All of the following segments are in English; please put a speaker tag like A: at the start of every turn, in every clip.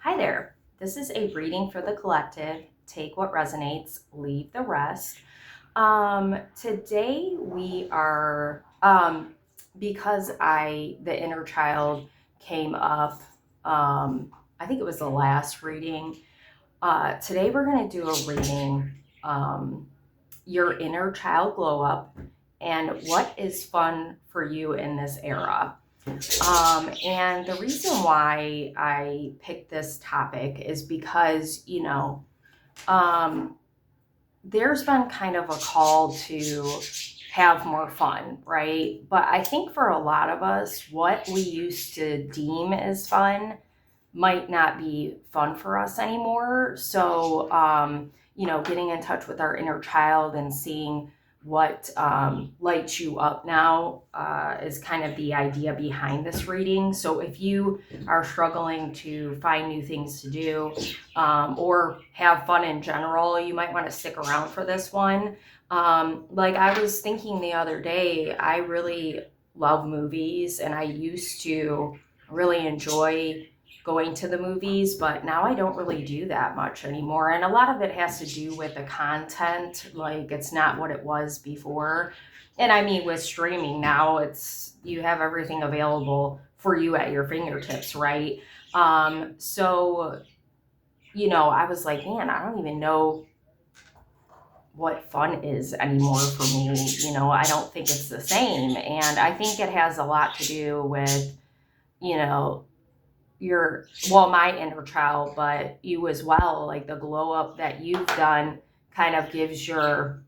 A: Hi there. This is a reading for the collective. Take what resonates, leave the rest. Today we are because the inner child came up. I think it was the last reading. Today we're going to do a reading. Your inner child glow up and what is fun for you in this era. And the reason why I picked this topic is because, um, there's been kind of a call to have more fun, right? But I think for a lot of us, what we used to deem as fun might not be fun for us anymore. So, getting in touch with our inner child and seeing what lights you up now is kind of the idea behind this reading. So, if you are struggling to find new things to do or have fun in general, you might want to stick around for this one. Like I was thinking the other day, I really love movies and I used to really enjoy going to the movies, but now I don't really do that much anymore. And a lot of it has to do with the content. Like it's not what it was before. And I mean, with streaming now, you have everything available for you at your fingertips, right? So, I was like, man, I don't even know what fun is anymore for me. I don't think it's the same. And I think it has a lot to do with, you know, my inner child, but you as well, like the glow up that you've done kind of gives your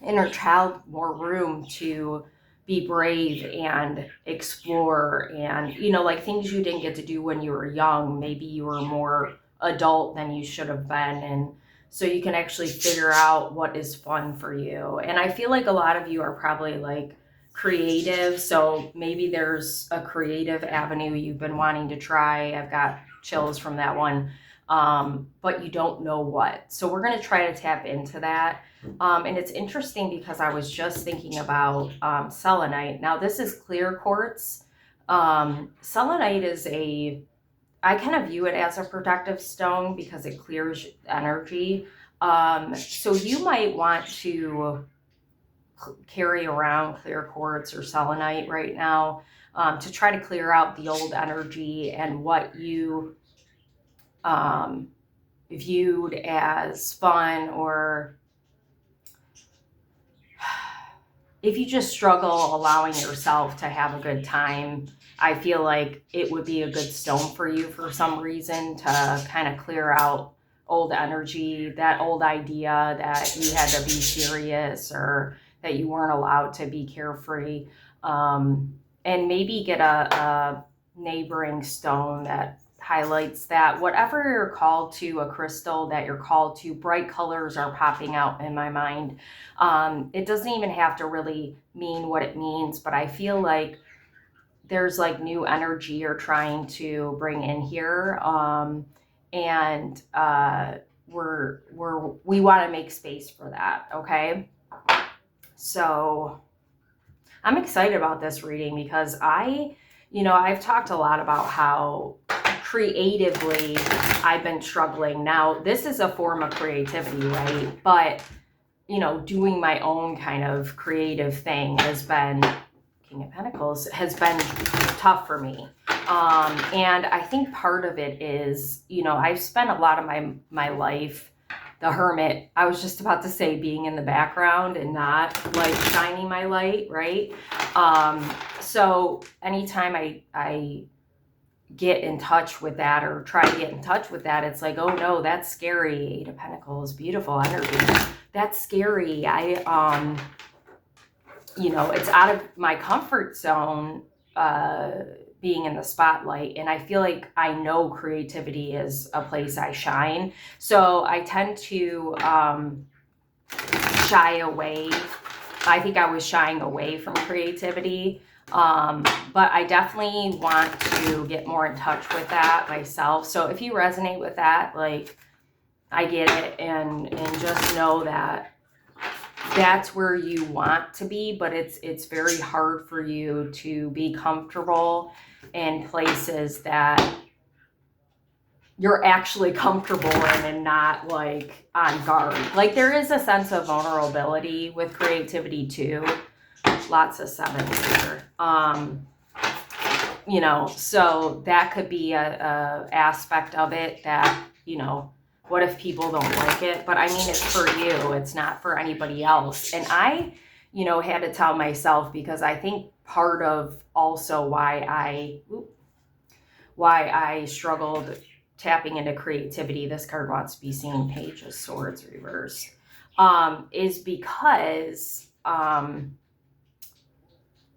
A: inner child more room to be brave and explore and, like things you didn't get to do when you were young. Maybe you were more adult than you should have been. And so you can actually figure out what is fun for you. And I feel like a lot of you are probably like creative. So maybe there's a creative avenue you've been wanting to try. I've got chills from that one. But you don't know what. So we're going to try to tap into that. And it's interesting because I was just thinking about selenite. Now, this is clear quartz. Selenite I kind of view it as a protective stone because it clears energy. So you might want to carry around clear quartz or selenite right now to try to clear out the old energy and what you um, viewed as fun, or if you just struggle allowing yourself to have a good time. I feel like it would be a good stone for you for some reason to kind of clear out old energy, that old idea that you had to be serious or that you weren't allowed to be carefree. And maybe get a neighboring stone that highlights that. Whatever you're called to, a crystal that you're called to, bright colors are popping out in my mind. It doesn't even have to really mean what it means, but I feel like there's like new energy you're trying to bring in here. And we want to make space for that. Okay. So I'm excited about this reading because I've talked a lot about how creatively I've been struggling. Now, this is a form of creativity, right? But doing my own kind of creative thing King of Pentacles, has been tough for me. And I think part of it is, I've spent a lot of my life, the hermit. I was just about to say being in the background and not like shining my light, right? So anytime I get in touch with that or try to get in touch with that, it's like, oh no, that's scary. Eight of Pentacles, beautiful energy. That's scary. It's out of my comfort zone, being in the spotlight. And I feel like I know creativity is a place I shine. So I tend to shy away. I think I was shying away from creativity. But I definitely want to get more in touch with that myself. So if you resonate with that, like I get it, and just know that that's where you want to be, but it's very hard for you to be comfortable in places that you're actually comfortable in and not like on guard. Like there is a sense of vulnerability with creativity too. Lots of sevens here. You know, so that could be a aspect of it that, you know, what if people don't like it? But I mean, it's for you, it's not for anybody else. And I, you know, had to tell myself, because I think part of also why I struggled tapping into creativity, this card wants to be seen, Page of Swords reversed, is because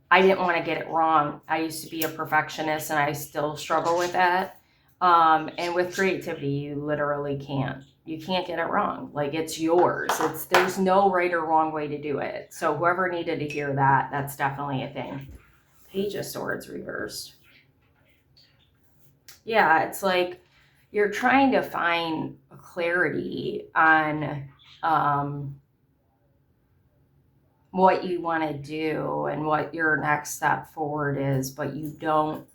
A: I didn't want to get it wrong. I used to be a perfectionist and I still struggle with that. And with creativity, you literally can't. You can't get it wrong. Like it's yours. There's no right or wrong way to do it. So whoever needed to hear that, that's definitely a thing. Page of Swords reversed. Yeah, it's like you're trying to find a clarity on what you want to do and what your next step forward is, but you don't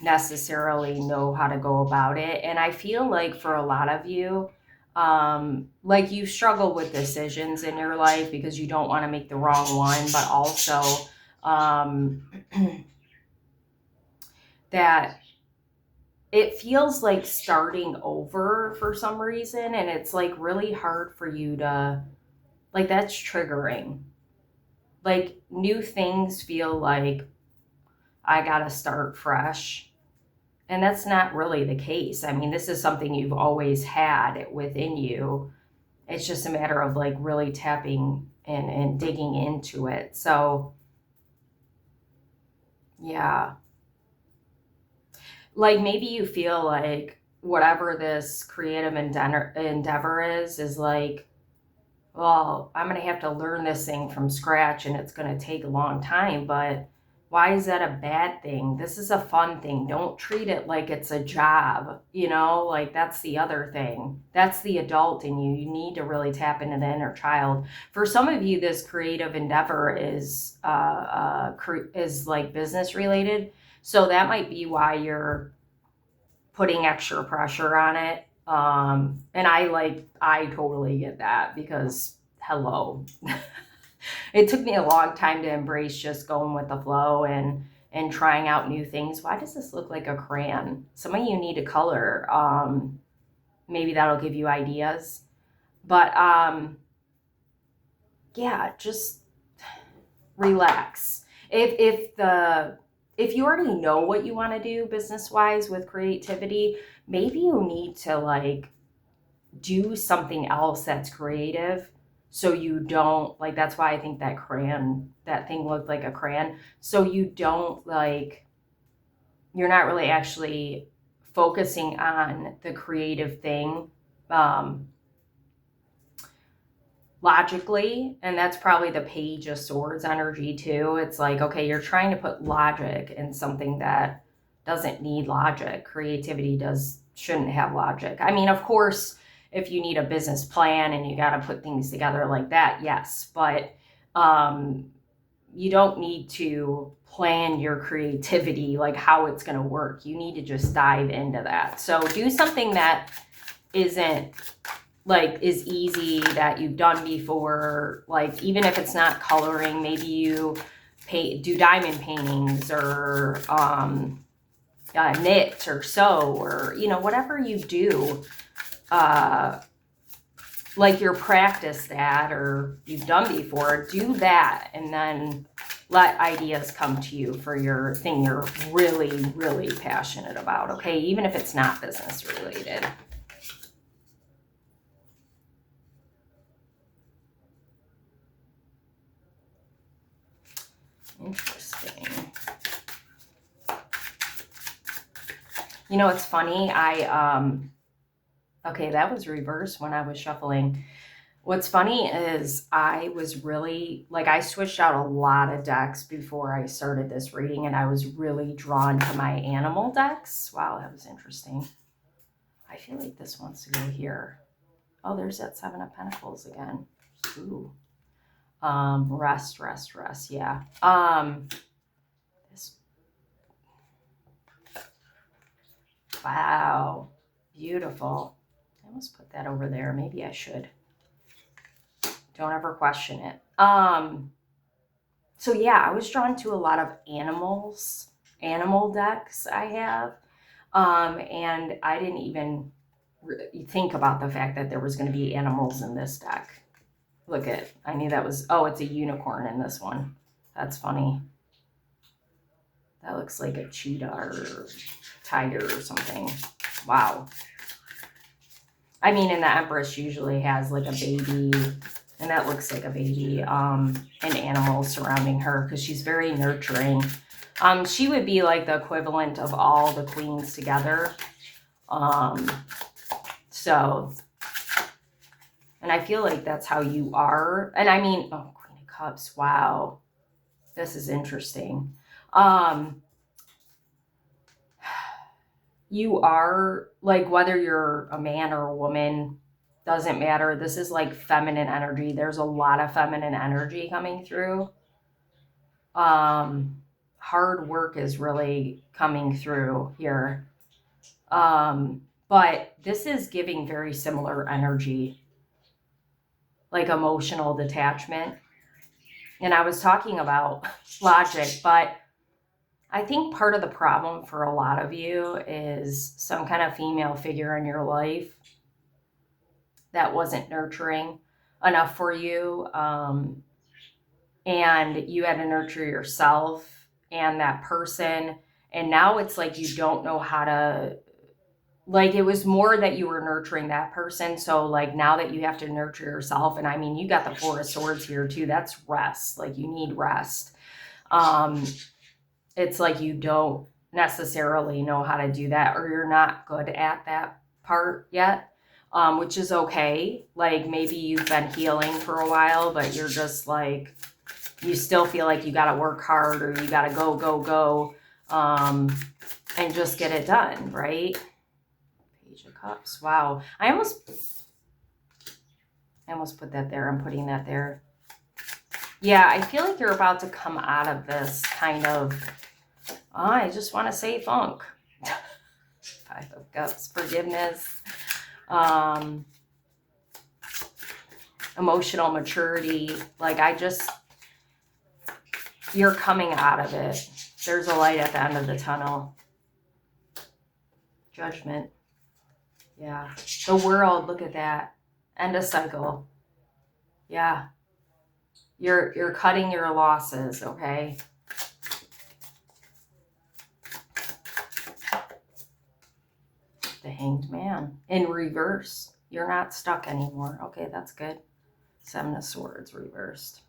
A: necessarily know how to go about it. And I feel like for a lot of you, like you struggle with decisions in your life because you don't want to make the wrong one, but also that it feels like starting over for some reason, and it's like really hard for you to, like, that's triggering. Like new things feel like I gotta start fresh. And that's not really the case. I mean, this is something you've always had within you. It's just a matter of like really tapping and digging into it. So yeah, like maybe you feel like whatever this creative endeavor is like, well, I'm going to have to learn this thing from scratch and it's going to take a long time, but why is that a bad thing? This is a fun thing. Don't treat it like it's a job, you know, like that's the other thing. That's the adult in you. You need to really tap into the inner child. For some of you, this creative endeavor is like business related. So that might be why you're putting extra pressure on it. And I totally get that because hello, it took me a long time to embrace just going with the flow and trying out new things. Why does this look like a crayon? Some of you need to color. Maybe that'll give you ideas. But yeah, just relax. If you already know what you want to do business wise with creativity, maybe you need to like do something else that's creative, so you don't like, that's why I think that thing looked like a crayon, so you don't like, you're not really actually focusing on the creative thing logically. And that's probably the Page of Swords energy too. It's like, okay, you're trying to put logic in something that doesn't need logic. Creativity shouldn't have logic. I mean, of course, if you need a business plan and you got to put things together like that, yes, but you don't need to plan your creativity, like how it's going to work. You need to just dive into that. So do something that isn't like is easy, that you've done before. Like even if it's not coloring, maybe you do diamond paintings or knit or sew, or you know, whatever you do, like you're practiced that or you've done before, do that and then let ideas come to you for your thing you're really, really passionate about, okay? Even if it's not business related. Interesting. You know, it's funny. Okay, that was reversed when I was shuffling. What's funny is I was really, like, I switched out a lot of decks before I started this reading, and I was really drawn to my animal decks. Wow, that was interesting. I feel like this wants to go here. Oh, there's that Seven of Pentacles again. Ooh. Rest. Yeah. This. Wow. Beautiful. I almost put that over there. Maybe I should. Don't ever question it. So yeah, I was drawn to a lot of animal decks I have. And I didn't even think about the fact that there was going to be animals in this deck. Look at, I knew that was, oh, it's a unicorn in this one. That's funny. That looks like a cheetah or tiger or something. Wow. I mean, and the Empress usually has like a baby, and that looks like a baby, and animals surrounding her because she's very nurturing. She would be like the equivalent of all the queens together. So, and I feel like that's how you are. And I mean, oh, Queen of Cups. Wow. This is interesting. You are like, whether you're a man or a woman, doesn't matter. This is like feminine energy. There's a lot of feminine energy coming through. Hard work is really coming through here. But this is giving very similar energy, like emotional detachment. And I was talking about logic, but I think part of the problem for a lot of you is some kind of female figure in your life that wasn't nurturing enough for you. And you had to nurture yourself and that person. And now it's like you don't know how to, like, it was more that you were nurturing that person. So like now that you have to nurture yourself, and I mean, you got the Four of Swords here too. That's rest. Like, you need rest. It's like you don't necessarily know how to do that, or you're not good at that part yet, which is okay. Like, maybe you've been healing for a while, but you're just like, you still feel like you got to work hard, or you got to go, and just get it done, right? Page of Cups. Wow. I almost put that there. I'm putting that there. Yeah, I feel like you're about to come out of this kind of, I just want to say funk. Five of Cups, forgiveness, emotional maturity. Like, you're coming out of it. There's a light at the end of the tunnel. Judgment. Yeah. The World, look at that. End of cycle. Yeah. You're cutting your losses, okay? The Hanged Man in reverse. You're not stuck anymore. Okay, that's good. Seven of Swords reversed.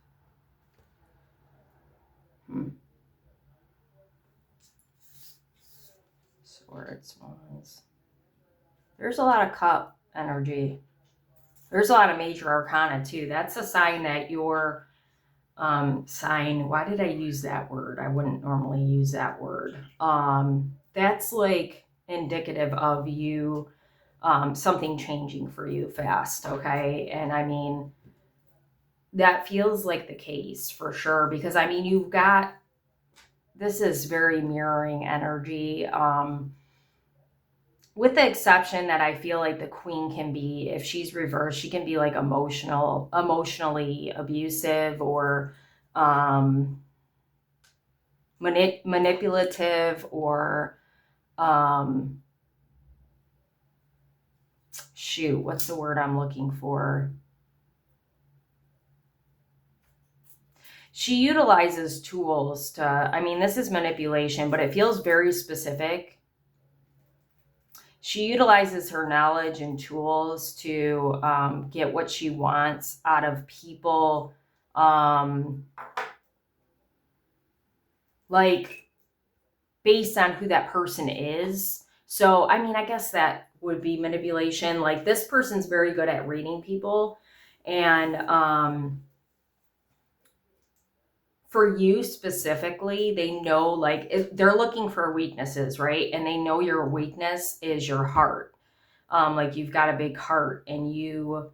A: Swords, Wands. There's a lot of cup energy. There's a lot of major arcana too. That's a sign that your sign, why did I use that word? I wouldn't normally use that word. That's like indicative of you, something changing for you fast, okay? And I mean, that feels like the case for sure, because I mean, this is very mirroring energy. With the exception that I feel like the Queen can be, if she's reversed, she can be like emotionally abusive, or manipulative, or shoot, what's the word I'm looking for? She utilizes tools to, I mean, this is manipulation, but it feels very specific. She utilizes her knowledge and tools to get what she wants out of people, like, based on who that person is. So, I mean, I guess that would be manipulation. Like, this person's very good at reading people, and for you specifically, they know, like, if they're looking for weaknesses, right? And they know your weakness is your heart. Like, you've got a big heart, and you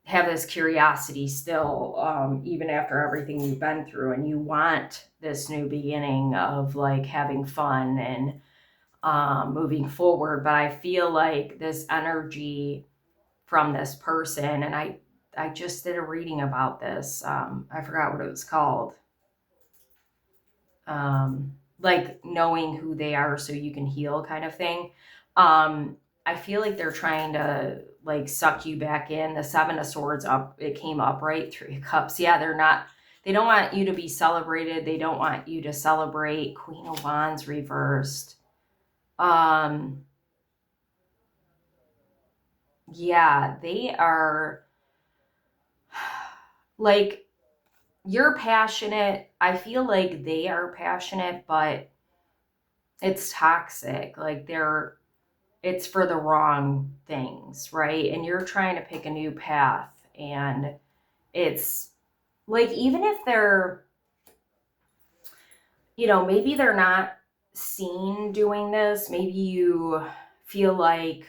A: have this curiosity still, even after everything you've been through, and you want this new beginning of like having fun, and moving forward. But I feel like this energy from this person, and I just did a reading about this. I forgot what it was called. Like knowing who they are so you can heal kind of thing. I feel like they're trying to like suck you back in. The Seven of Swords up, it came up, right? Three of Cups. Yeah, they don't want you to be celebrated. They don't want you to celebrate. Queen of Wands reversed. Yeah, they are like, you're passionate. I feel like they are passionate, but it's toxic. Like it's for the wrong things, right? And you're trying to pick a new path, and it's like, even if they're, maybe they're not seen doing this, maybe you feel like,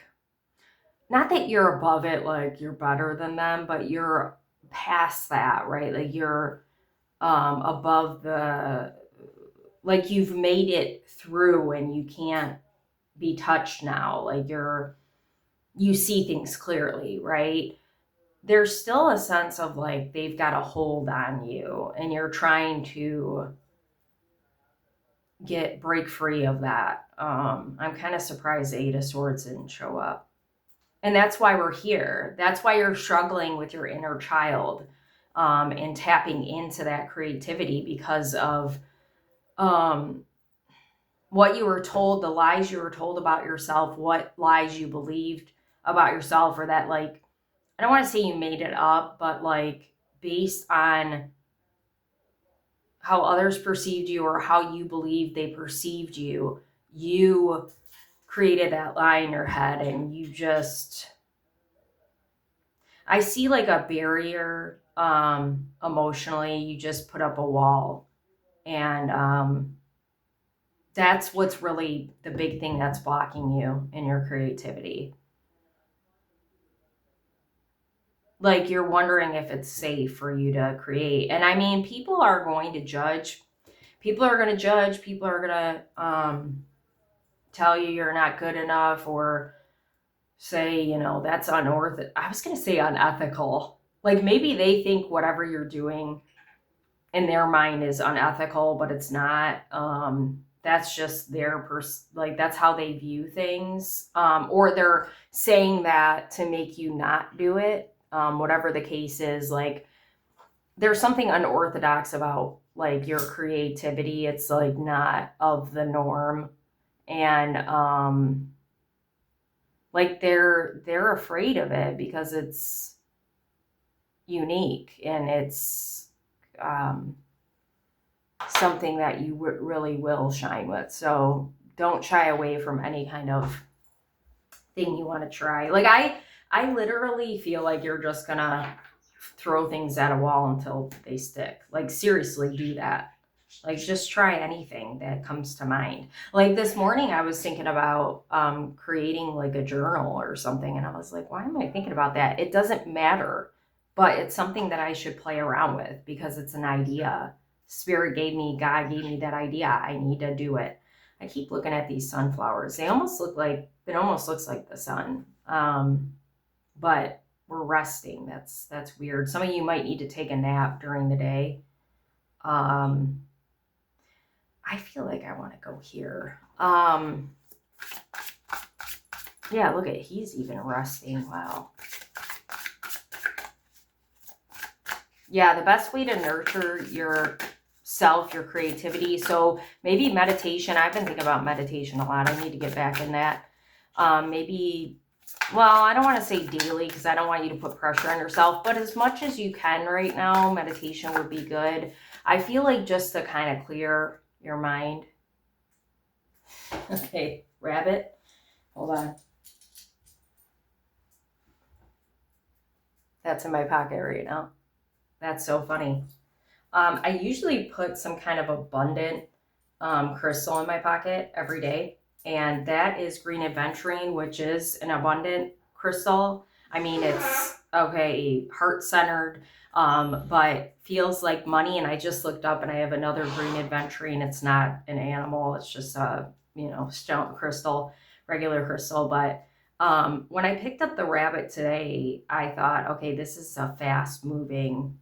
A: not that you're above it, like you're better than them, but you're past that, right? Like you're above like you've made it through and you can't be touched now. Like you see things clearly, right? There's still a sense of like they've got a hold on you, and you're trying to break free of that. I'm kind of surprised the Eight of Swords didn't show up. And that's why we're here. That's why you're struggling with your inner child, and tapping into that creativity because of what you were told, the lies you were told about yourself, what lies you believed about yourself, or that, like, I don't want to say you made it up, but like based on how others perceived you or how you believed they perceived you, you created that lie in your head, and you just, I see like a barrier, emotionally. You just put up a wall, and that's what's really the big thing that's blocking you in your creativity. Like you're wondering if it's safe for you to create. And I mean, people are going to judge. People are going to judge. People are going to tell you you're not good enough, or say, that's unorthodox. I was going to say unethical. Like maybe they think whatever you're doing in their mind is unethical, but it's not. That's just their like that's how they view things. Or they're saying that to make you not do it. Whatever the case is, like there's something unorthodox about like your creativity. It's like not of the norm. And like they're afraid of it because it's unique, and it's something that you really will shine with. So don't shy away from any kind of thing you want to try. Like I literally feel like you're just gonna throw things at a wall until they stick. Like seriously, do that. Like just try anything that comes to mind. Like this morning I was thinking about creating like a journal or something, and I was like, why am I thinking about that? It doesn't matter, but it's something that I should play around with because it's an idea. Spirit gave me, God gave me that idea. I need to do it. I keep looking at these sunflowers. It almost looks like the sun. But we're resting. That's weird. Some of you might need to take a nap during the day. I feel like I want to go here. Yeah, look at, he's even resting. Wow. Yeah, the best way to nurture yourself, your creativity. So maybe meditation. I've been thinking about meditation a lot. I need to get back in that. Maybe, well, I don't want to say daily because I don't want you to put pressure on yourself, but as much as you can right now, meditation would be good. I feel like just to kind of clear your mind. Okay, rabbit. Hold on. That's in my pocket right now. That's so funny. I usually put some kind of abundant crystal in my pocket every day, and that is green aventurine, which is an abundant crystal. I mean, it's okay, heart-centered, but feels like money. And I just looked up, and I have another green aventurine. It's not an animal. It's just stone crystal, regular crystal. But when I picked up the rabbit today, I thought, okay, this is a fast moving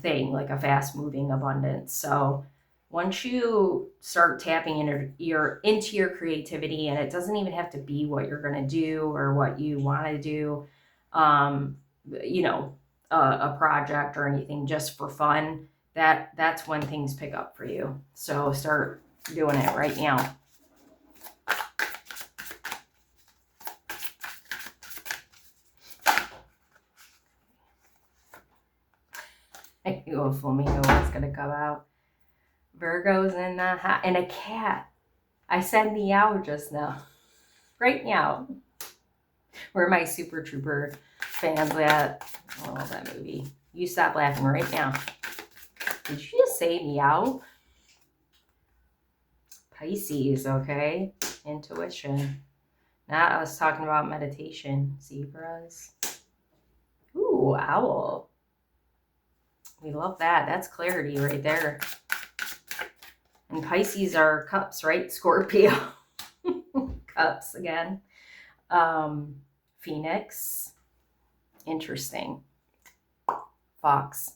A: thing, like a fast moving abundance. So once you start tapping into your creativity, and it doesn't even have to be what you're going to do or what you want to do, um, you know, a project or anything just for fun, that's when things pick up for you. So start doing it right now. I knew a flamingo was going to come out. Virgo's in the hat, and a cat. I said meow just now. Right meow. Where are my Super Trooper fans at? Oh, that movie. You stop laughing right now. Did you just say meow? Pisces, okay. Intuition. Not us talking about meditation. Zebras. Ooh, owl. We love that. That's clarity right there. And Pisces are cups, right? Scorpio. Cups again. Phoenix. Interesting. Fox.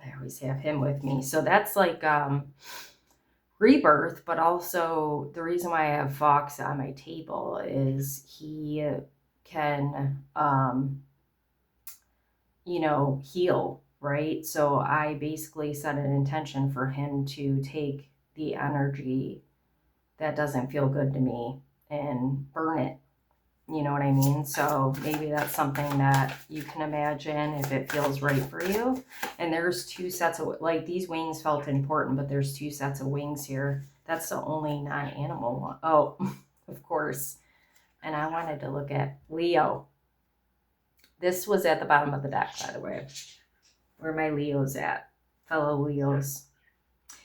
A: I always have him with me. So that's like rebirth, but also the reason why I have Fox on my table is he can heal, right? So I basically set an intention for him to take the energy that doesn't feel good to me and burn it. You know what I mean? So maybe that's something that you can imagine if it feels right for you. And there's two sets of, like, these wings felt important, but there's two sets of wings here. That's the only non-animal one. Oh, of course. And I wanted to look at Leo. This was at the bottom of the deck, by the way. Where my Leos at? Fellow Leos.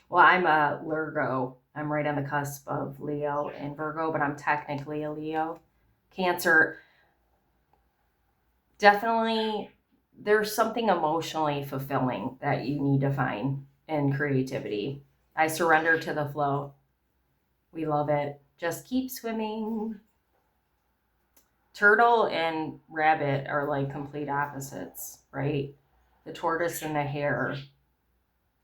A: Well, I'm a Virgo. I'm right on the cusp of Leo and Virgo, but I'm technically a Leo. Cancer, definitely there's something emotionally fulfilling that you need to find in creativity. I surrender to the flow. We love it. Just keep swimming. Turtle and rabbit are like complete opposites, right? The tortoise and the hare.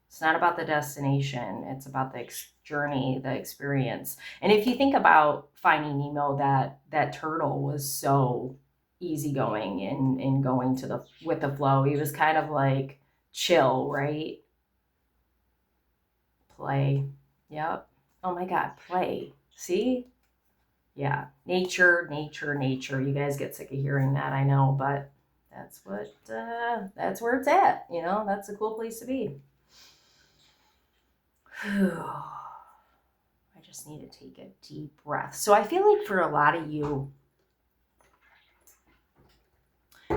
A: It's not about the destination. It's about the journey, the experience. And if you think about Finding Nemo, that turtle was so easygoing and going with the flow. He was kind of like chill, right? Play. Yep. Oh my God, play. See? Yeah. Nature, nature, nature. You guys get sick of hearing that, I know, but that's where it's at. That's a cool place to be. I just need to take a deep breath. So I feel like for a lot of you,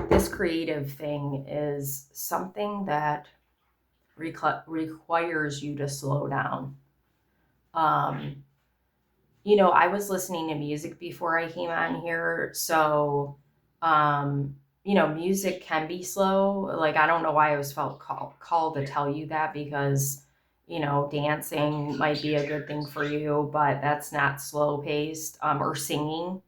A: this creative thing is something that requires you to slow down. I was listening to music before I came on here. So, music can be slow. Like, I don't know why I was felt called to tell you that because dancing might be a good thing for you, but that's not slow paced. Or singing.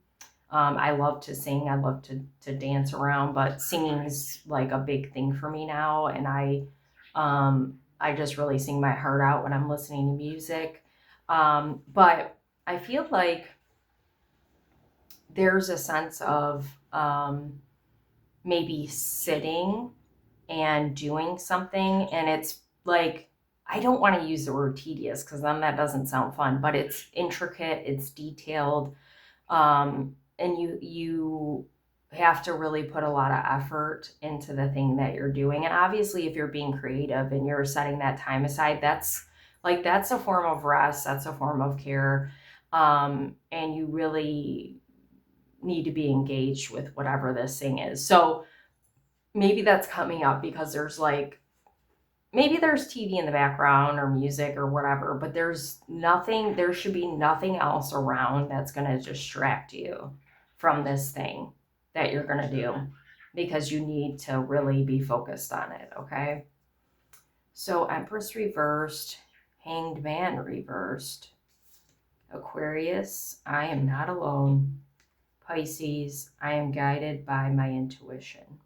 A: I love to sing. I love to dance around, but singing is like a big thing for me now. And I just really sing my heart out when I'm listening to music. But I feel like there's a sense of maybe sitting and doing something, and it's like, I don't want to use the word tedious because then that doesn't sound fun, but it's intricate, it's detailed, and you have to really put a lot of effort into the thing that you're doing. And obviously, if you're being creative and you're setting that time aside, that's a form of rest, that's a form of care, and you really need to be engaged with whatever this thing is. So maybe that's coming up because maybe there's TV in the background or music or whatever, but there should be nothing else around that's going to distract you from this thing that you're going to do, because you need to really be focused on it, okay? So Empress reversed, Hanged Man reversed. Aquarius, I am not alone. Pisces, I am guided by my intuition.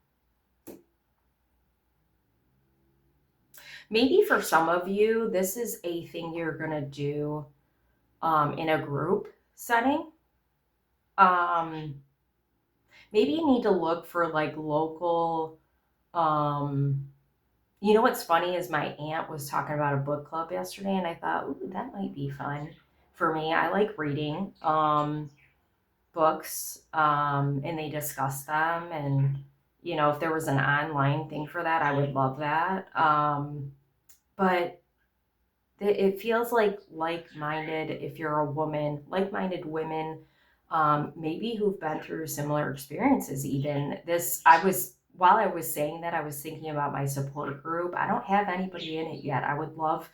A: Maybe for some of you, this is a thing you're going to do in a group setting. Maybe you need to look for like local, you know what's funny is my aunt was talking about a book club yesterday, and I thought, ooh, that might be fun for me. I like reading books, and they discuss them. And, you know, if there was an online thing for that, I would love that. But it feels like-minded, if you're a woman, like-minded women, maybe who've been through similar experiences. Even this, while I was saying that, I was thinking about my support group. I don't have anybody in it yet. I would love,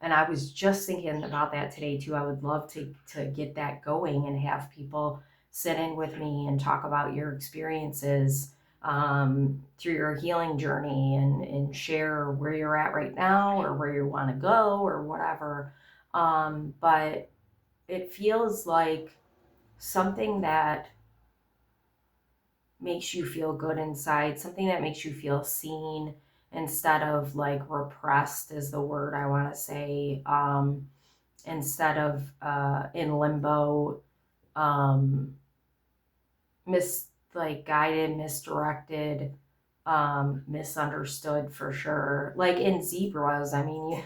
A: and I was just thinking about that today too. I would love to get that going and have people sit in with me and talk about your experiences through your healing journey, and share where you're at right now or where you want to go or whatever. But it feels like something that makes you feel good inside, something that makes you feel seen instead of like repressed is the word I want to say. Instead of in limbo, um, guided, misdirected, misunderstood for sure. Like in zebras, I mean,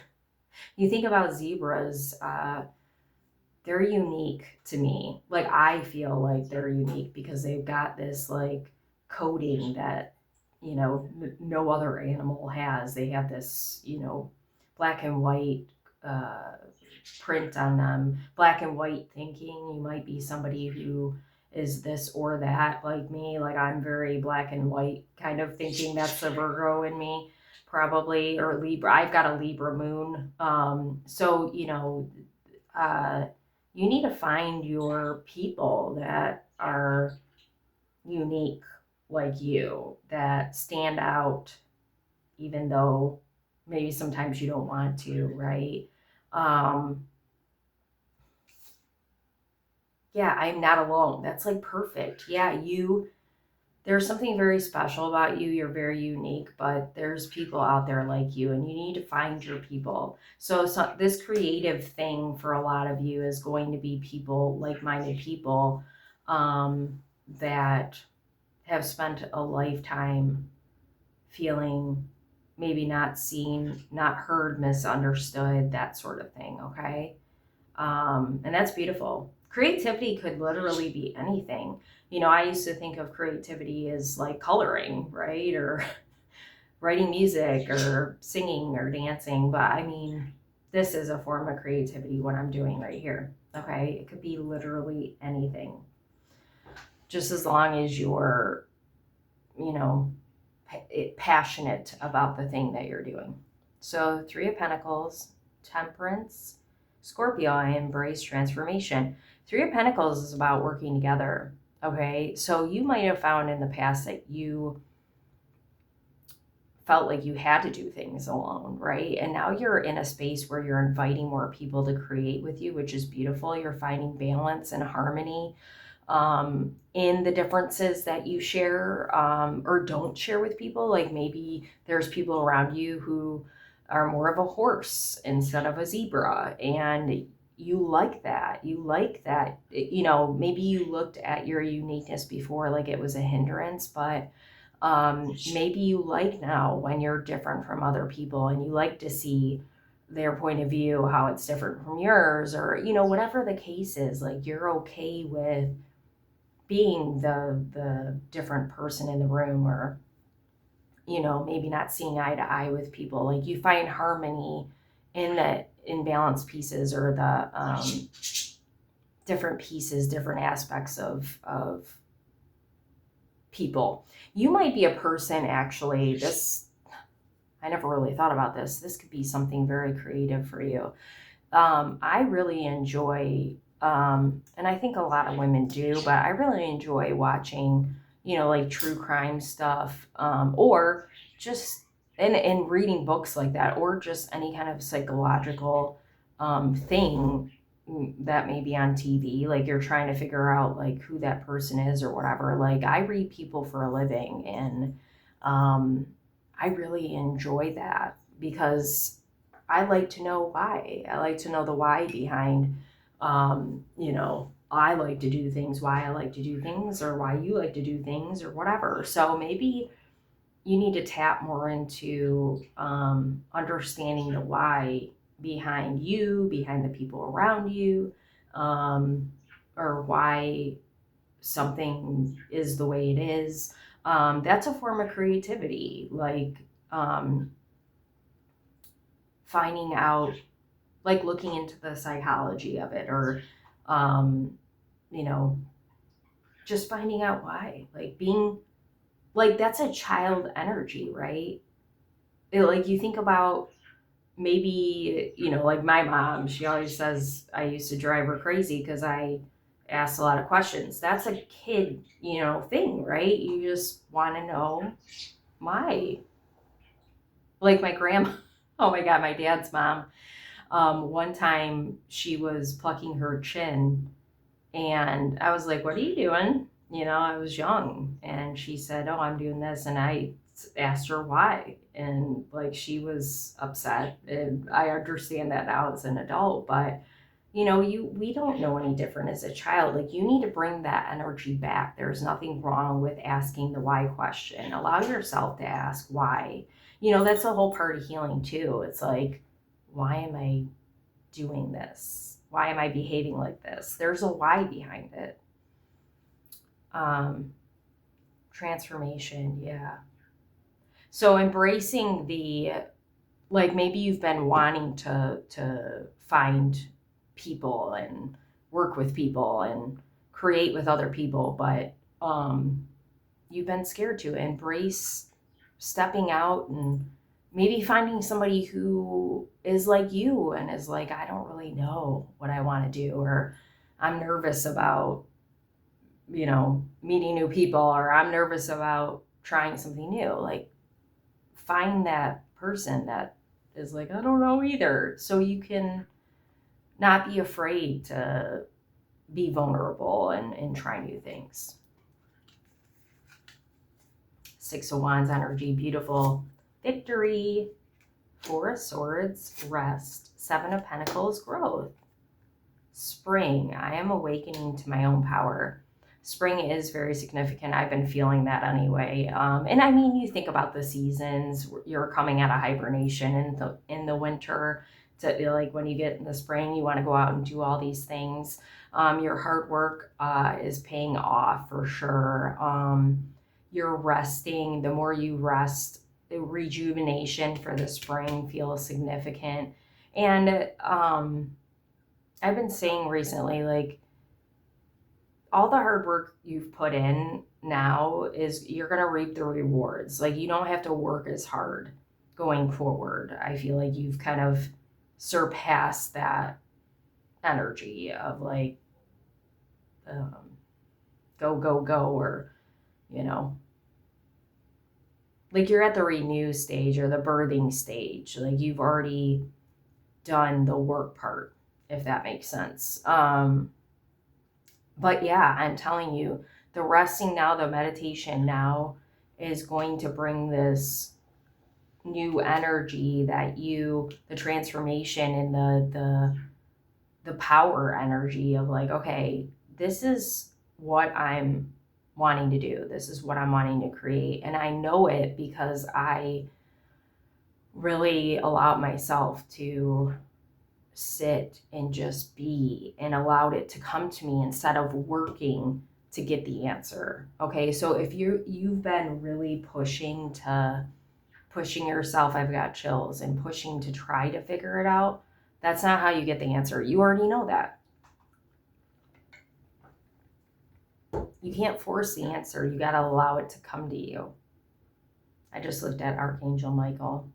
A: you think about zebras, they're unique to me. Like I feel like they're unique because they've got this like coating that, you know, no other animal has. They have this, you know, black and white uh, print on them. Black and white thinking. You might be somebody who is this or that, like me. Like I'm very black and white kind of thinking. That's the Virgo in me, probably, or Libra. I've got a Libra moon. So, you know, you need to find your people that are unique like you, that stand out, even though maybe sometimes you don't want to, right? Um, yeah, I'm not alone. That's like perfect. Yeah, there's something very special about you. You're very unique, but there's people out there like you, and you need to find your people. So this creative thing for a lot of you is going to be people, like-minded people, that have spent a lifetime feeling maybe not seen, not heard, misunderstood, that sort of thing. Okay. And that's beautiful. Creativity could literally be anything. You know, I used to think of creativity as like coloring, right? Or writing music or singing or dancing. But I mean, this is a form of creativity, what I'm doing right here. Okay. It could be literally anything. Just as long as you're, you know, passionate about the thing that you're doing. So, Three of Pentacles, Temperance, Scorpio, I embrace transformation. Three of Pentacles is about working together. Okay, so you might have found in the past that you felt like you had to do things alone, right? And now you're in a space where you're inviting more people to create with you, which is beautiful. You're finding balance and harmony in the differences that you share or don't share with people. Like maybe there's people around you who are more of a horse instead of a zebra, and you like that. You like that. You know, maybe you looked at your uniqueness before like it was a hindrance, but maybe you like now when you're different from other people, and you like to see their point of view, how it's different from yours, or, you know, whatever the case is, like you're okay with being the different person in the room, or, you know, maybe not seeing eye to eye with people. Like you find harmony in the imbalanced pieces, or the different pieces, different aspects of people. You might be a person, actually, this, I never really thought about this. This could be something very creative for you. I really enjoy, and I think a lot of women do, but I really enjoy watching, you know, like true crime stuff, or just, and reading books like that, or just any kind of psychological thing that may be on TV, like you're trying to figure out like who that person is or whatever. Like I read people for a living, and I really enjoy that because I like to know why. I like to know the why behind, I like to do things, why I like to do things, or why you like to do things, or whatever. So maybe you need to tap more into understanding the why behind you, behind the people around you, um, or why something is the way it is. That's a form of creativity, like um, finding out, like looking into the psychology of it, or um, you know, just finding out why, like being like that's a child energy, right? Like you think about maybe, like my mom, she always says I used to drive her crazy because I asked a lot of questions. That's a kid, thing, right? You just want to know why. Like my grandma, oh my God, my dad's mom. One time she was plucking her chin, and I was like, "What are you doing?" I was young, and she said, "Oh, I'm doing this," and I asked her why, and like she was upset, and I understand that now as an adult, but we don't know any different as a child. Like you need to bring that energy back. There's nothing wrong with asking the why question. Allow yourself to ask why. That's a whole part of healing too. It's like, why am I doing this? Why am I behaving like this? There's a why behind it. Um, Transformation, yeah. So embracing the, like maybe you've been wanting to find people and work with people and create with other people, but you've been scared to embrace stepping out and maybe finding somebody who is like you and is like, I don't really know what I want to do, or I'm nervous about, meeting new people, or I'm nervous about trying something new. Like, find that person that is like, I don't know either. So you can not be afraid to be vulnerable and try new things. Six of Wands energy, beautiful. Victory. Four of Swords, rest. Seven of Pentacles, growth. Spring, I am awakening to my own power. Spring is very significant. I've been feeling that anyway. And I mean, you think about the seasons. You're coming out of hibernation in the winter. To like when you get in the spring, you want to go out and do all these things. Your hard work is paying off for sure. You're resting. The more you rest, the rejuvenation for the spring feels significant. And I've been saying recently, like, all the hard work you've put in now is you're going to reap the rewards. Like, you don't have to work as hard going forward. I feel like you've kind of surpassed that energy of like, go, go, go, or, you know, like you're at the renew stage or the birthing stage. Like, you've already done the work part, if that makes sense. But yeah, I'm telling you, the resting now, the meditation now is going to bring this new energy that the transformation and the power energy of like, okay, this is what I'm wanting to do. This is what I'm wanting to create. And I know it because I really allowed myself to sit and just be and allowed it to come to me instead of working to get the answer. Okay, so if you've been really pushing yourself, I've got chills, and pushing to try to figure it out, that's not how you get the answer. You already know that. You can't force the answer. You got to allow it to come to you. I just looked at Archangel Michael.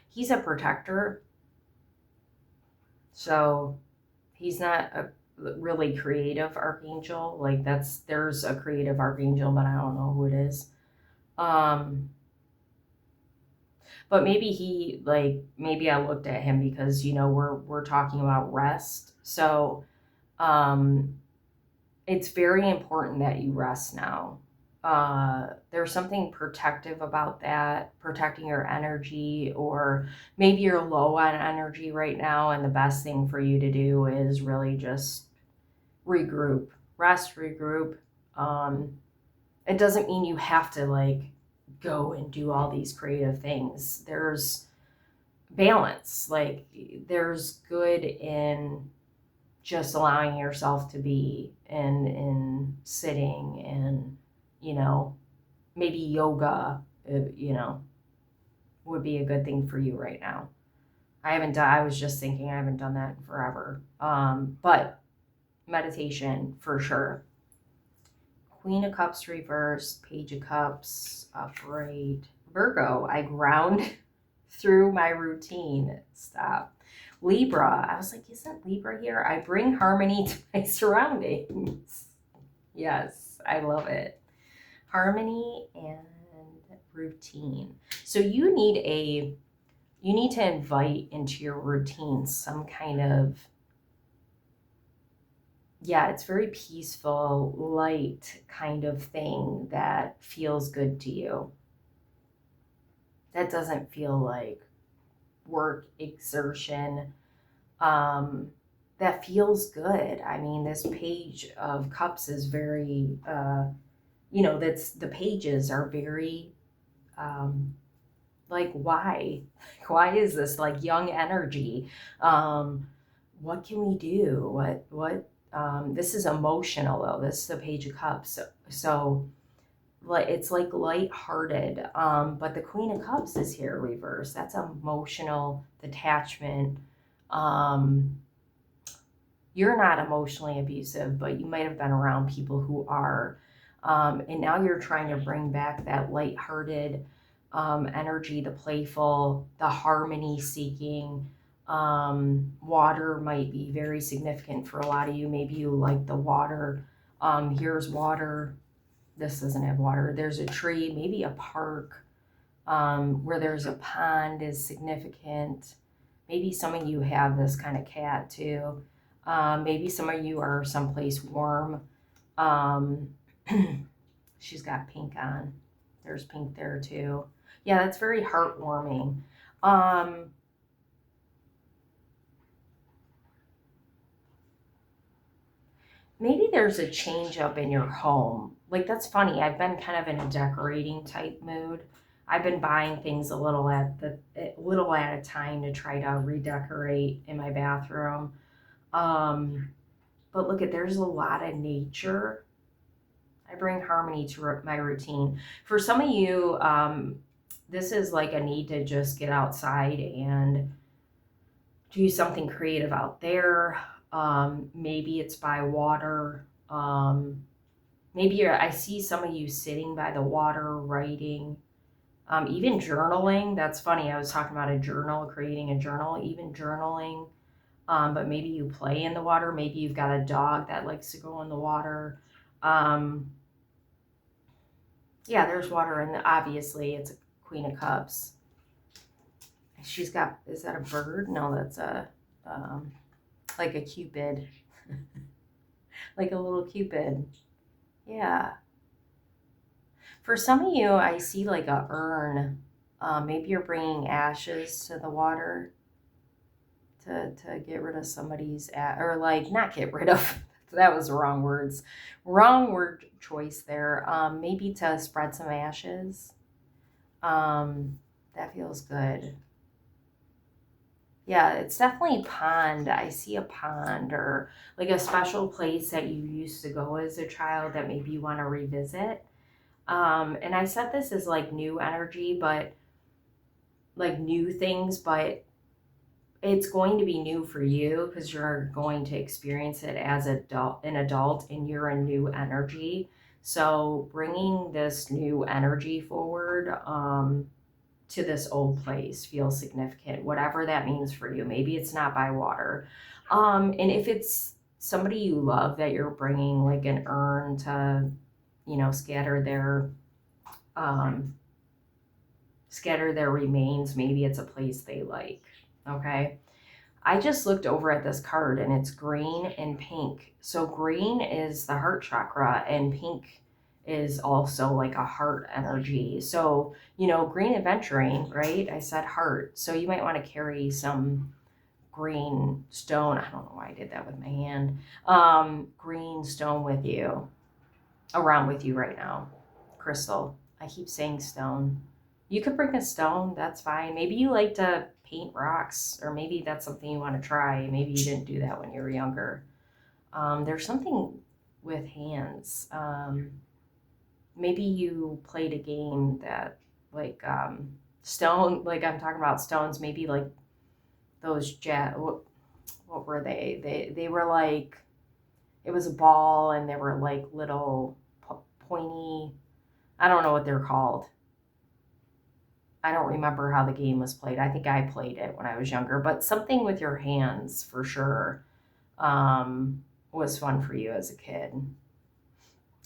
A: He's a protector. So he's not a really creative archangel. Like there's a creative archangel, but I don't know who it is. But maybe I looked at him because, we're talking about rest. So, um, it's very important that you rest now. There's something protective about that, protecting your energy, or maybe you're low on energy right now, and the best thing for you to do is really just regroup, rest, regroup. Um, it doesn't mean you have to go and do all these creative things. There's balance. Like, there's good in just allowing yourself to be in sitting, and maybe yoga, would be a good thing for you right now. I was just thinking I haven't done that in forever. But meditation for sure. Queen of Cups reverse, Page of Cups upright. Virgo, I ground through my routine. Stop. Libra, I was like, isn't Libra here? I bring harmony to my surroundings. Yes, I love it. Harmony and routine. So you need to invite into your routine some kind of, it's very peaceful, light kind of thing that feels good to you. That doesn't feel like work, exertion. That feels good. I mean, this Page of Cups is very, that's the pages are very, why? Why is this like young energy? What can we do? This is emotional though. This is the Page of Cups. So it's like lighthearted. But the Queen of Cups is here reverse. That's emotional detachment. You're not emotionally abusive, but you might have been around people who are. And now you're trying to bring back that lighthearted energy, the playful, the harmony seeking. Water might be very significant for a lot of you. Maybe you like the water. Here's water. This doesn't have water. There's a tree, maybe a park where there's a pond is significant. Maybe some of you have this kind of cat too. Maybe some of you are someplace warm. She's got pink on. There's pink there too. Yeah, that's very heartwarming. Maybe there's a change up in your home. Like, that's funny. I've been kind of in a decorating type mood. I've been buying things a little at a time to try to redecorate in my bathroom. Um, but look there's a lot of nature. I bring harmony to my routine. For some of you, this is like a need to just get outside and do something creative out there. Maybe it's by water. I see some of you sitting by the water writing. Even journaling. That's funny. I was talking about a journal, creating a journal, even journaling. But maybe you play in the water. Maybe you've got a dog that likes to go in the water. There's water, and obviously it's a Queen of Cups. She's got, is that a bird? No, that's like a cupid. Like a little cupid. Yeah. For some of you, I see like a urn. Maybe you're bringing ashes to the water to get rid of somebody's, or like not get rid of, that was the wrong words. Wrong word choice there. Maybe to spread some ashes. That feels good. Yeah, it's definitely pond. I see a pond or like a special place that you used to go as a child that maybe you want to revisit. And I said this is like new energy, but like new things, but it's going to be new for you because you're going to experience it as an adult, and you're a new energy. So bringing this new energy forward, to this old place feels significant, whatever that means for you. Maybe it's not by water. And if it's somebody you love that you're bringing like an urn to, scatter their scatter their remains. Maybe it's a place they like. Okay. I just looked over at this card and it's green and pink. So green is the heart chakra and pink is also like a heart energy. So, you know, green adventuring, right? I said heart. So you might want to carry some green stone. I don't know why I did that with my hand. Green stone with you, around with you right now. Crystal. I keep saying stone. You could bring a stone, that's fine. Maybe you like to paint rocks, or maybe that's something you want to try. Maybe you didn't do that when you were younger. There's something with hands. Maybe you played a game that, like, stone, like I'm talking about stones, maybe like those what were they? They were like, it was a ball and they were like little pointy, I don't know what they're called. I don't remember how the game was played. I think I played it when I was younger, but something with your hands for sure was fun for you as a kid.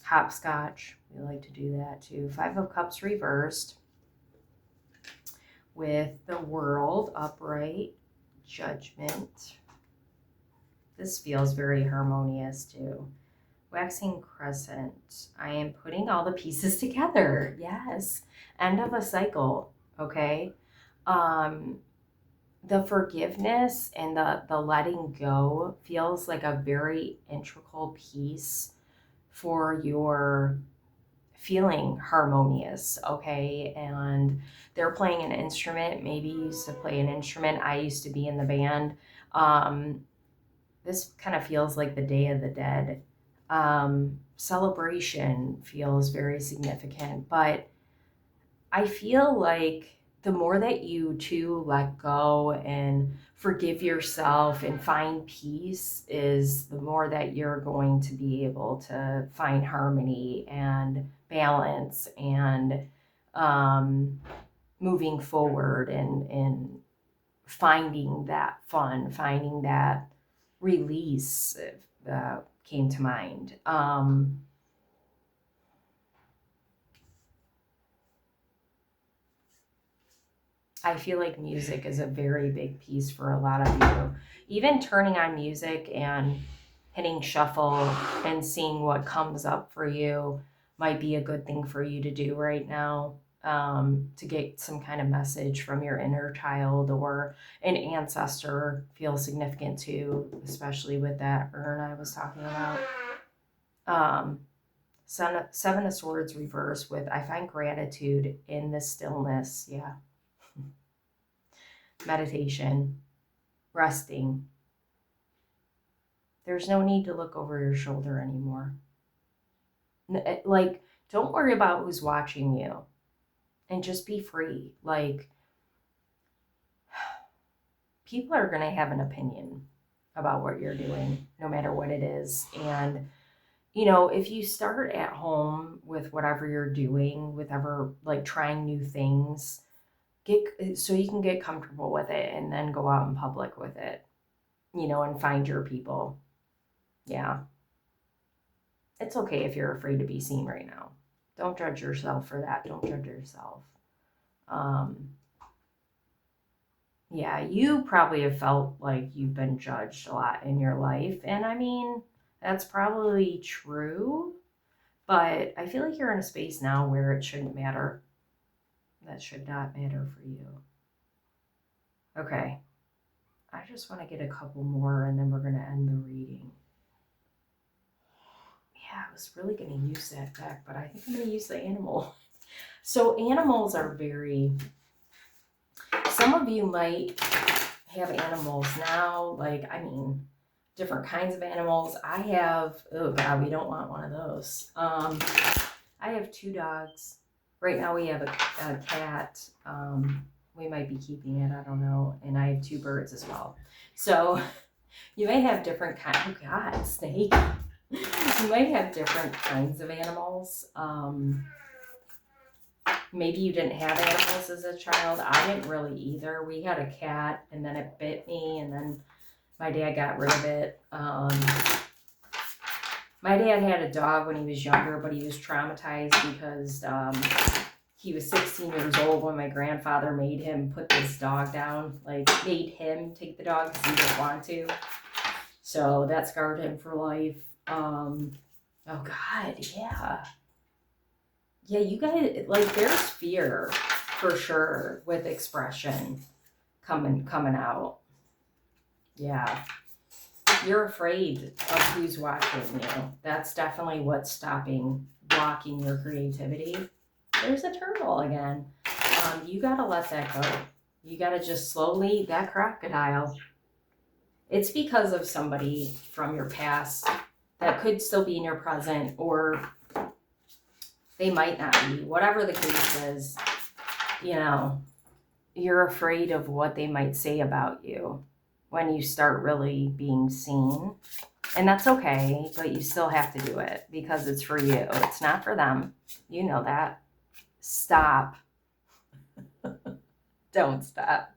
A: Hopscotch, we like to do that too. Five of Cups reversed with the World upright, Judgment. This feels very harmonious too. Waxing Crescent. I am putting all the pieces together. Yes. End of a cycle. Okay. The forgiveness and the letting go feels like a very integral piece for your feeling harmonious. Okay. And they're playing an instrument. Maybe you used to play an instrument. I used to be in the band. This kind of feels like the Day of the Dead. Celebration feels very significant, but I feel like the more that you too let go and forgive yourself and find peace is the more that you're going to be able to find harmony and balance and moving forward and finding that fun, finding that release came to mind. I feel like music is a very big piece for a lot of you. Even turning on music and hitting shuffle and seeing what comes up for you might be a good thing for you to do right now, to get some kind of message from your inner child or an ancestor feels significant too, especially with that urn I was talking about. Seven of Swords reverse with I find gratitude in the stillness. Yeah. Meditation, resting. There's no need to look over your shoulder anymore. Like, don't worry about who's watching you and just be free. Like, people are going to have an opinion about what you're doing, no matter what it is. And, you know, if you start at home with whatever you're doing, with ever like trying new things, so you can get comfortable with it and then go out in public with it, you know, and find your people. Yeah. It's okay if you're afraid to be seen right now. Don't judge yourself for that. Don't judge yourself. Yeah, you probably have felt like you've been judged a lot in your life. And I mean, that's probably true. But I feel like you're in a space now where it shouldn't matter. That should not matter for you. Okay. I just want to get a couple more and then we're going to end the reading. Yeah, I was really going to use that deck, but I think I'm going to use the animal. So animals are very... Some of you might have animals now, like, I mean, different kinds of animals. I have, oh God, we don't want one of those. I have 2 dogs. Right now we have a cat. We might be keeping it, I don't know. And I have 2 birds as well. So you may have different kinds, oh God, snake. You might have different kinds of animals. Maybe you didn't have animals as a child. I didn't really either. We had a cat and then it bit me and then my dad got rid of it. My dad had a dog when he was younger, but he was traumatized because he was 16 years old when my grandfather made him put this dog down, like made him take the dog because he didn't want to. So that scarred him for life. Oh God, yeah. Yeah, you guys, like, there's fear for sure with expression coming out. Yeah. You're afraid of who's watching you. That's definitely what's blocking your creativity. There's a turtle again. You gotta let that go. You gotta just slowly, that crocodile, it's because of somebody from your past that could still be in your present, or they might not be. Whatever the case is, you're afraid of what they might say about you when you start really being seen. And that's okay, but you still have to do it because it's for you. It's not for them. You know that. Stop. Don't stop.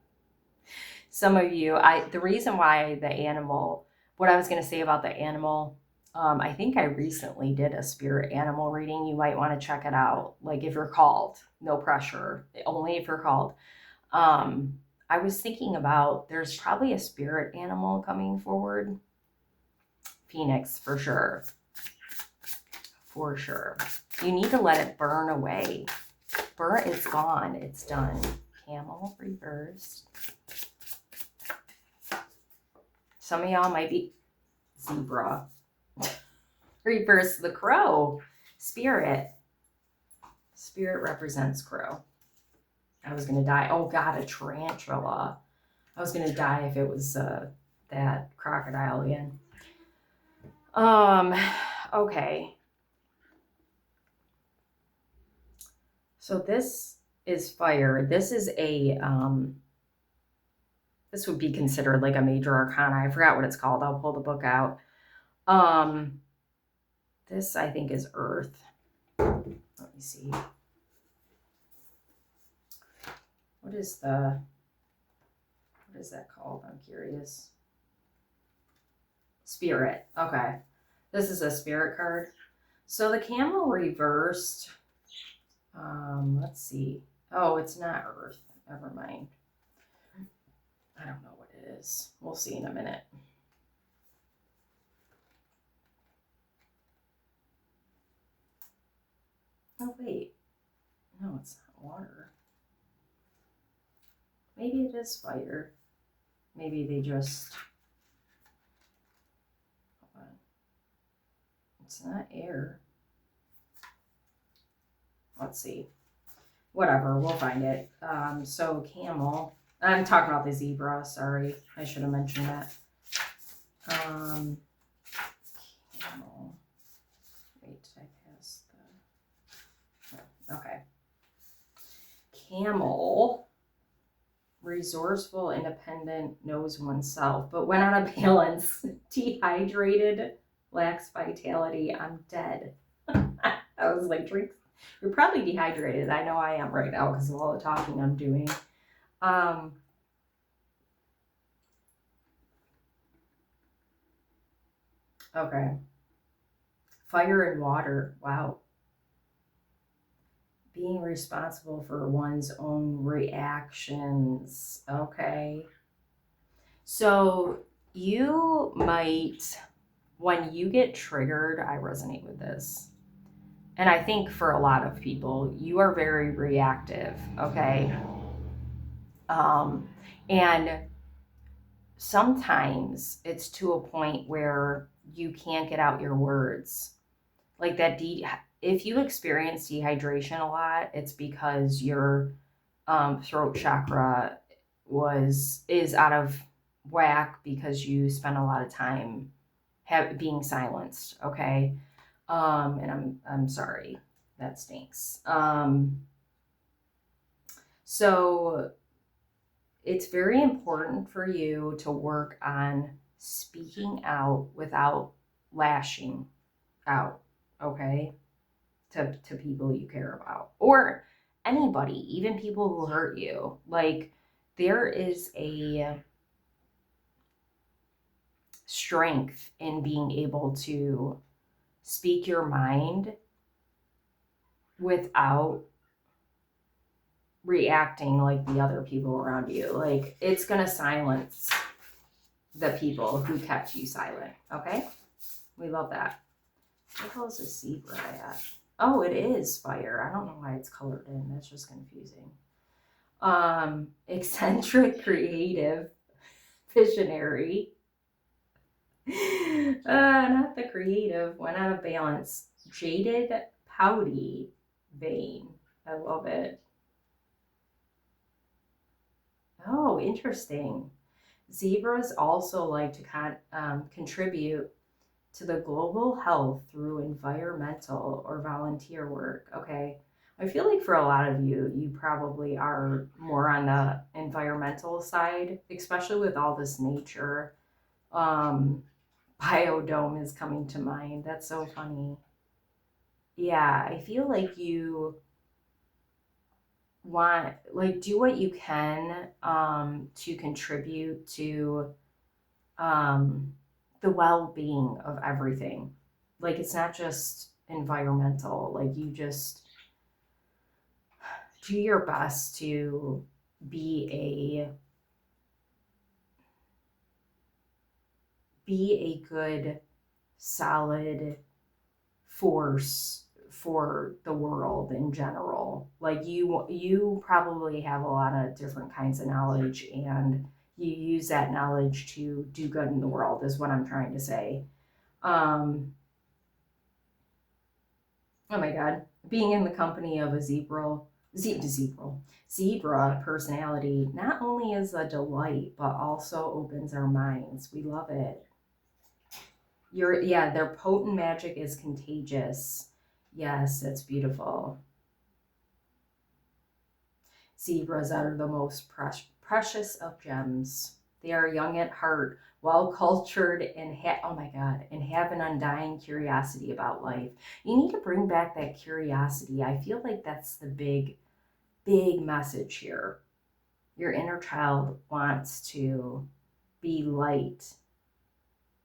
A: Some of you, the reason why the animal, what I was going to say about the animal, I think I recently did a spirit animal reading. You might want to check it out. Like if you're called, no pressure, only if you're called. I was thinking about, there's probably a spirit animal coming forward. Phoenix, for sure. For sure. You need to let it burn away. It's gone. It's done. Camel reversed. Some of y'all might be zebra. Reverse the crow. Spirit. Spirit represents crow. I was going to die. Oh, God, a tarantula. I was going to die if it was that crocodile again. Okay. So this is fire. This is a, this would be considered like a major arcana. I forgot what it's called. I'll pull the book out. This I think is earth. Let me see. What is that called? I'm curious. Spirit. Okay. This is a spirit card. So the camel reversed. Let's see. Oh, it's not earth. Never mind. I don't know what it is. We'll see in a minute. Oh, wait. No, it's not water. Maybe it is fire. Maybe they just... Hold on. It's not air. Let's see. Whatever, we'll find it. So camel. I'm talking about the zebra. Sorry, I should have mentioned that. Camel. Wait, did I pass the... Okay. Camel. Resourceful, independent, knows oneself, but when on a balance, dehydrated, lacks vitality. I'm dead. I was like, drink. You're probably dehydrated. I know I am right now because of all the talking I'm doing. Okay. Fire and water. Wow. Being responsible for one's own reactions. Okay. So you might, when you get triggered, I resonate with this. And I think for a lot of people, you are very reactive, okay? And sometimes it's to a point where you can't get out your words. Like that, if you experience dehydration a lot, it's because your throat chakra is out of whack because you spend a lot of time being silenced, okay? And I'm sorry, that stinks. So it's very important for you to work on speaking out without lashing out, okay? To people you care about, or anybody, even people who hurt you. Like, there is a strength in being able to speak your mind without reacting like the other people around you. Like, it's going to silence the people who kept you silent. Okay? We love that. What the hell is a zebra at? Oh, it is fire. I don't know why it's colored in. That's just confusing. Eccentric, creative, visionary. Not the creative. Went out of balance. Jaded, pouty, vain. I love it. Oh, interesting. Zebras also like to contribute to the global health through environmental or volunteer work. Okay. I feel like for a lot of you, you probably are more on the environmental side, especially with all this nature. Um, Biodome is coming to mind. That's so funny. Yeah, I feel like you want, like, do what you can to contribute to um, the well-being of everything. Like, it's not just environmental. Like, you just do your best to be a good, solid force for the world in general. Like, you probably have a lot of different kinds of knowledge, and you use that knowledge to do good in the world is what I'm trying to say. um Oh my God. Being in the company of a zebra personality not only is a delight, but also opens our minds. We love it. Yeah, their potent magic is contagious. Yes, it's beautiful. Zebras are the most precious of gems. They are young at heart, well cultured, and oh my God, and have an undying curiosity about life. You need to bring back that curiosity. I feel like that's the big message here. Your inner child wants to be light,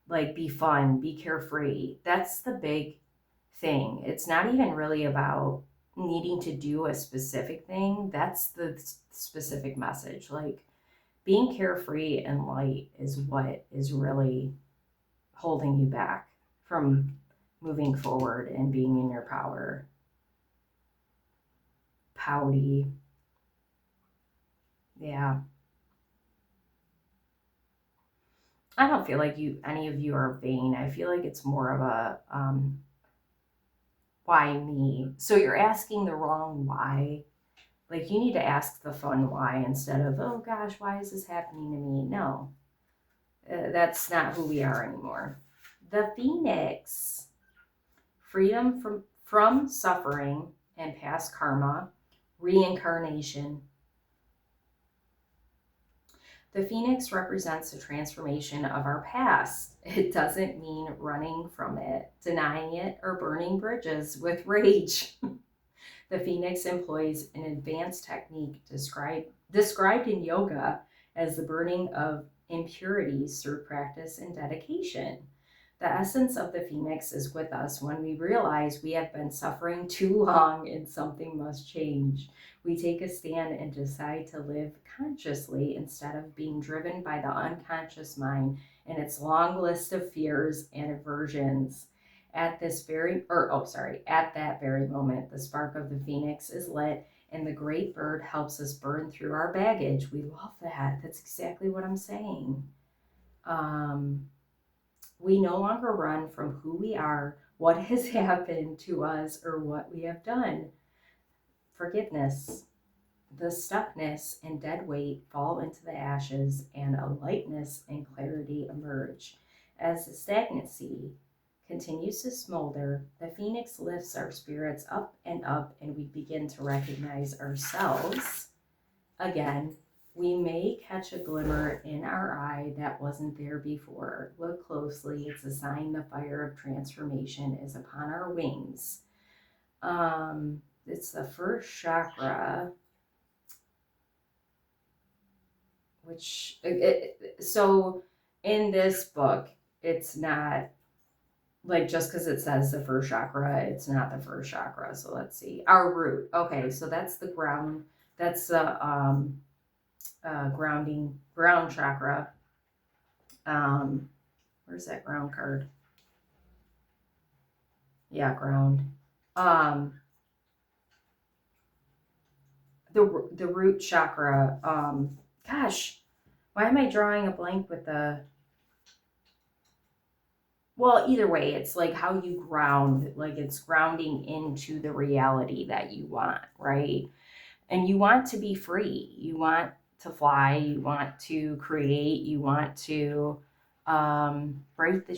A: like be fun, be carefree. That's the big thing. It's not even really about needing to do a specific thing. That's the specific message. Like, being carefree and light is what is really holding you back from moving forward and being in your power. Pouty. Yeah. I don't feel like any of you are vain. I feel like it's more of a why me? So you're asking the wrong why. Like, you need to ask the fun why instead of, oh gosh, why is this happening to me? No, that's not who we are anymore. The Phoenix, freedom from suffering and past karma, reincarnation. The Phoenix represents the transformation of our past. It doesn't mean running from it, denying it, or burning bridges with rage. The Phoenix employs an advanced technique described in yoga as the burning of impurities through practice and dedication. The essence of the Phoenix is with us when we realize we have been suffering too long and something must change. We take a stand and decide to live consciously instead of being driven by the unconscious mind and its long list of fears and aversions. At that very moment, the spark of the Phoenix is lit and the great bird helps us burn through our baggage. We love that. That's exactly what I'm saying. We no longer run from who we are, what has happened to us, or what we have done. Forgiveness. The stuckness and dead weight fall into the ashes, and a lightness and clarity emerge. As the stagnancy continues to smolder, the Phoenix lifts our spirits up, and we begin to recognize ourselves again. We may catch a glimmer in our eye that wasn't there before. Look closely. It's a sign the fire of transformation is upon our wings. It's the first chakra, which, so in this book, it's not like just because it says the first chakra, it's not the first chakra. So let's see. Our root. Okay, so that's the ground That's the ground chakra. Where's that ground card? Yeah, ground. Um, the root chakra. Gosh, why am I drawing a blank with the? Well, either way, it's like how you ground. Like it's grounding into the reality that you want, right? And you want to be free. You want to fly. You want to create. You want to break the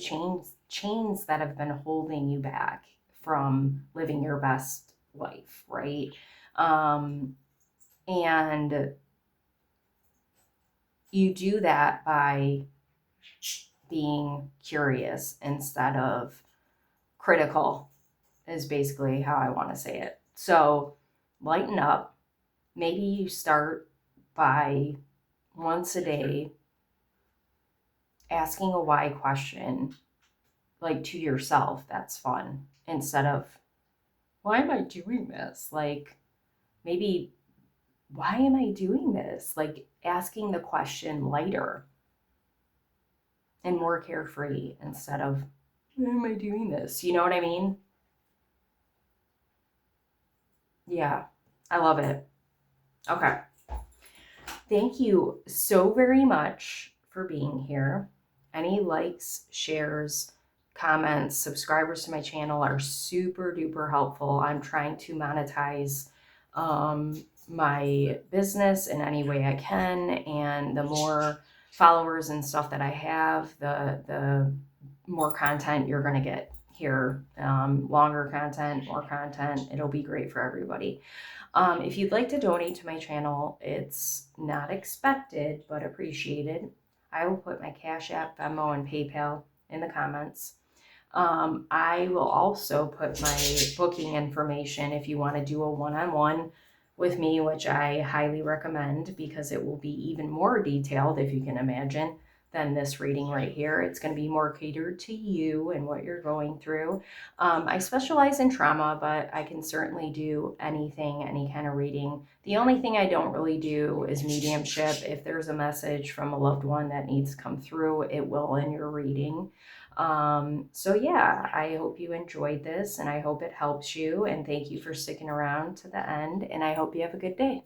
A: chains that have been holding you back from living your best life, right? Um, and you do that by being curious instead of critical, is basically how I want to say it. So lighten up. Maybe you start by once a day asking a why question, like to yourself. That's fun. Instead of, why am I doing this? Like, maybe, why am I doing this? Like, asking the question lighter and more carefree instead of, why am I doing this? You know what I mean? Yeah, I love it. Okay. Thank you so very much for being here. Any likes, shares, comments, subscribers to my channel are super duper helpful. I'm trying to monetize my business in any way I can, and the more followers and stuff that I have, the more content you're going to get here. Longer content, more content. It'll be great for everybody. If you'd like to donate to my channel, it's not expected but appreciated. I will put my Cash App, Venmo, and PayPal in the comments. I will also put my booking information if you want to do a one-on-one with me, which I highly recommend because it will be even more detailed, if you can imagine, than this reading right here. It's going to be more catered to you and what you're going through. I specialize in trauma, but I can certainly do anything, any kind of reading. The only thing I don't really do is mediumship. If there's a message from a loved one that needs to come through, it will in your reading. So yeah, I hope you enjoyed this and I hope it helps you, and thank you for sticking around to the end, and I hope you have a good day.